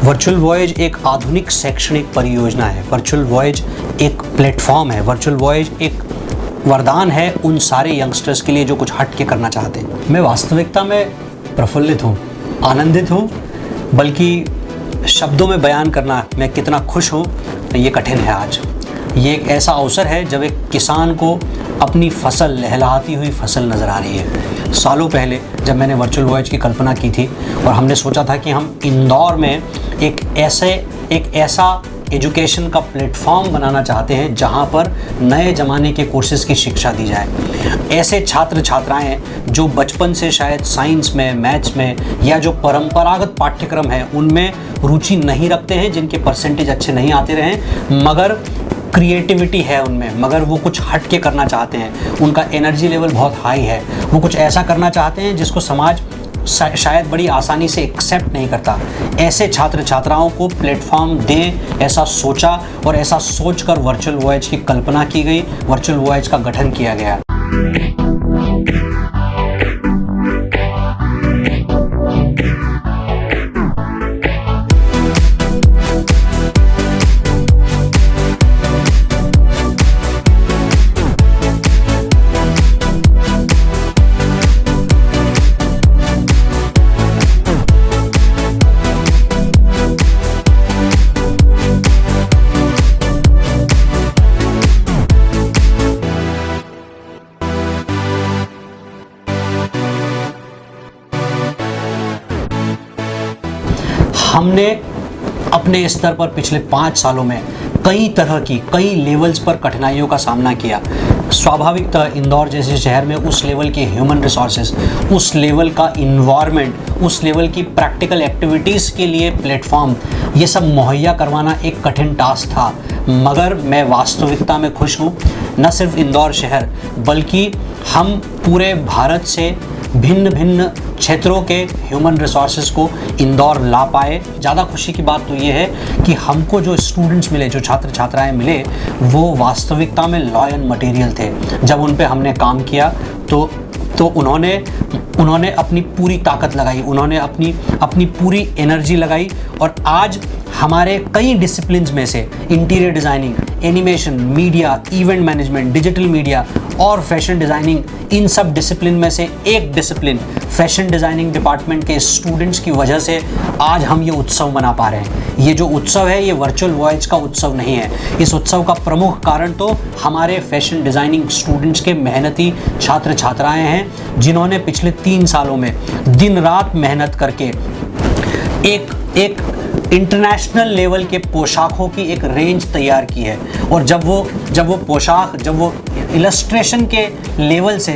Virtual voyage एक आधुनिक शैक्षणिक परियोजना है। वर्चुअल वॉयज एक प्लेटफॉर्म है। वर्चुअल वॉयज एक वरदान है उन सारे यंगस्टर्स के लिए जो कुछ हट के करना चाहते हैं। मैं वास्तविकता में प्रफुल्लित हूँ, आनंदित हूँ, बल्कि शब्दों में बयान करना मैं कितना खुश हूँ ये कठिन है। आज ये एक ऐसा अवसर है जब एक किसान को अपनी फसल, लहलहाती हुई फसल नज़र आ रही है। सालों पहले जब मैंने वर्चुअल वॉयज की कल्पना की थी और हमने सोचा था कि हम इंदौर में एक ऐसा एजुकेशन का प्लेटफॉर्म बनाना चाहते हैं जहां पर नए ज़माने के कोर्सेज़ की शिक्षा दी जाए। ऐसे छात्र छात्राएं जो बचपन से शायद साइंस में, मैथ्स में या जो परंपरागत पाठ्यक्रम है उनमें रुचि नहीं रखते हैं, जिनके परसेंटेज अच्छे नहीं आते रहें, मगर क्रिएटिविटी है उनमें, मगर वो कुछ हट के करना चाहते हैं, उनका एनर्जी लेवल बहुत हाई है, वो कुछ ऐसा करना चाहते हैं जिसको समाज शायद बड़ी आसानी से एक्सेप्ट नहीं करता। ऐसे छात्र छात्राओं को प्लेटफॉर्म दें, ऐसा सोचा और ऐसा सोचकर वर्चुअल वॉयज की कल्पना की गई, वर्चुअल वॉयज का गठन किया गया। हमने अपने स्तर पर पिछले 5 सालों में कई तरह की, कई लेवल्स पर कठिनाइयों का सामना किया। स्वाभाविकतः इंदौर जैसे शहर में उस लेवल के ह्यूमन रिसोर्सेज, उस लेवल का इन्वायरमेंट, उस लेवल की प्रैक्टिकल एक्टिविटीज़ के लिए प्लेटफॉर्म, ये सब मुहैया करवाना एक कठिन टास्क था। मगर मैं वास्तविकता में खुश हूँ। न सिर्फ इंदौर शहर बल्कि हम पूरे भारत से भिन्न भिन्न क्षेत्रों के ह्यूमन रिसोर्सेज को इंदौर ला पाए। ज़्यादा खुशी की बात तो ये है कि हमको जो स्टूडेंट्स मिले, जो छात्र छात्राएं मिले, वो वास्तविकता में लॉयल मटेरियल थे। जब उन पे हमने काम किया तो उन्होंने अपनी पूरी ताकत लगाई, उन्होंने अपनी पूरी एनर्जी लगाई और आज हमारे कई डिसिप्लिन्स में से interior designing, animation, media, event management, digital media और फैशन डिज़ाइनिंग, इन सब डिसिप्लिन में से एक डिसिप्लिन फैशन डिज़ाइनिंग डिपार्टमेंट के स्टूडेंट्स की वजह से आज हम ये उत्सव मना पा रहे हैं। ये जो उत्सव है ये वर्चुअल वॉयज का उत्सव नहीं है। इस उत्सव का प्रमुख कारण तो हमारे फैशन डिज़ाइनिंग स्टूडेंट्स के मेहनती छात्र छात्राएँ हैं, जिन्होंने पिछले 3 सालों में दिन रात मेहनत करके एक इंटरनेशनल लेवल के पोशाकों की एक रेंज तैयार की है। और जब वो इलस्ट्रेशन के लेवल से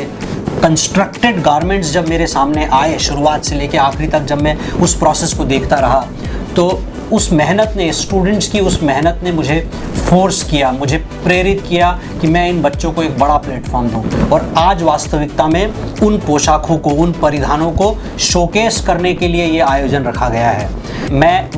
कंस्ट्रक्टेड गारमेंट्स जब मेरे सामने आए, शुरुआत से लेकर आखिरी तक जब मैं उस प्रोसेस को देखता रहा, तो उस मेहनत ने, स्टूडेंट्स की उस मेहनत ने मुझे फोर्स किया, मुझे प्रेरित किया कि मैं इन बच्चों को एक बड़ा प्लेटफॉर्म दूं। और आज वास्तविकता में उन पोशाकों को, उन परिधानों को शोकेस करने के लिए ये आयोजन रखा गया है। मैं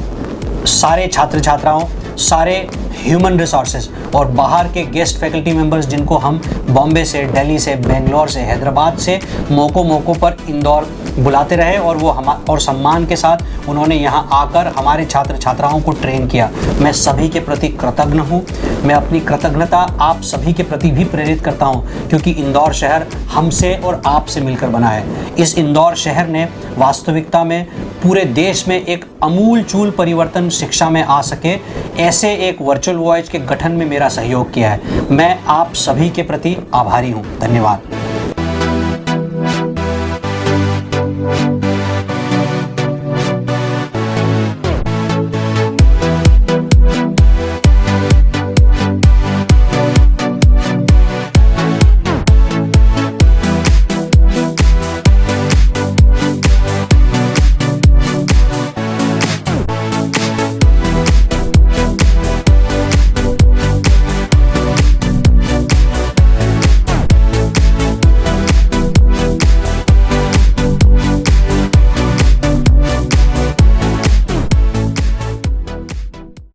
सारे छात्र छात्राओं, सारे ह्यूमन रिसोर्सेज और बाहर के गेस्ट फैकल्टी मेंबर्स जिनको हम बॉम्बे से, दिल्ली से, बेंगलोर से, हैदराबाद से मौक़ों पर इंदौर बुलाते रहे और वो सम्मान के साथ उन्होंने यहाँ आकर हमारे छात्र छात्राओं को ट्रेन किया। मैं सभी के प्रति कृतज्ञ हूँ। मैं अपनी कृतज्ञता आप सभी के प्रति भी प्रेरित करता हूँ, क्योंकि इंदौर शहर हमसे और आपसे मिलकर बना है। इस इंदौर शहर ने वास्तविकता में पूरे देश में एक अमूलचूल परिवर्तन शिक्षा में आ सके, ऐसे एक वर्चुअल वॉयज के गठन में मेरा सहयोग किया है। मैं आप सभी के प्रति आभारी हूँ। धन्यवाद।